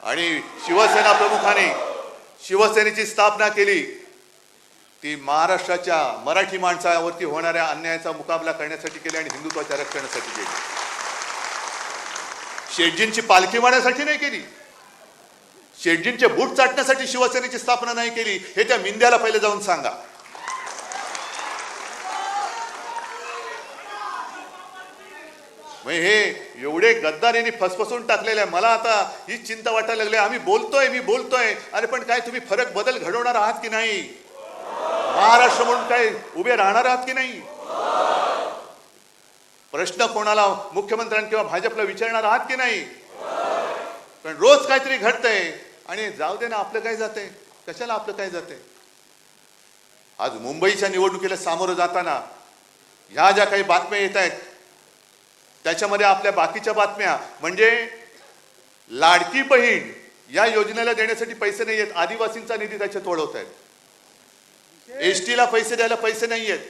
आणि शिवसेना प्रमुखाने शिवसेनेची स्थापना केली ती महाराष्ट्राच्या मराठी माणसावरती होणाऱ्या अन्यायाचा मुकाबला करण्यासाठी केली आणि हिंदुत्वाच्या रक्षणासाठी केली. शेटजींची पालखी वाढण्यासाठी नाही केली, शेटजींचे बूट चाटण्यासाठी शिवसेनेची स्थापना नाही केली. हे त्या मिंद्याला पहिले जाऊन सांगा. हे एवढे गद्दार यांनी फसफसून टाकलेले आहे. मला आता ही चिंता वाटायला लागली. आम्ही बोलतोय, मी बोलतोय, अरे पण काय तुम्ही फरक बदल घडवणार आहात की नाही? महाराष्ट्र म्हणून काय उभे राहणार आहात की नाही? प्रश्न कोणाला मुख्यमंत्र्यांना किंवा भाजपला विचारणार आहात की नाही? पण रोज काहीतरी घडतंय आणि जाऊ दे ना, आपलं काय जातंय, कशाला आपलं काय जातंय. आज मुंबईच्या निवडणुकीला सामोरं जाताना ह्या ज्या काही बातम्या येत आहेत त्याच्यामध्ये आपल्या बाकीच्या बातम्या म्हणजे लाडकी बहीण या योजनेला देण्यासाठी पैसे नाही आहेत, आदिवासींचा निधी त्याच्यात वळवत आहेत, एसटीला पैसे द्यायला पैसे नाही आहेत,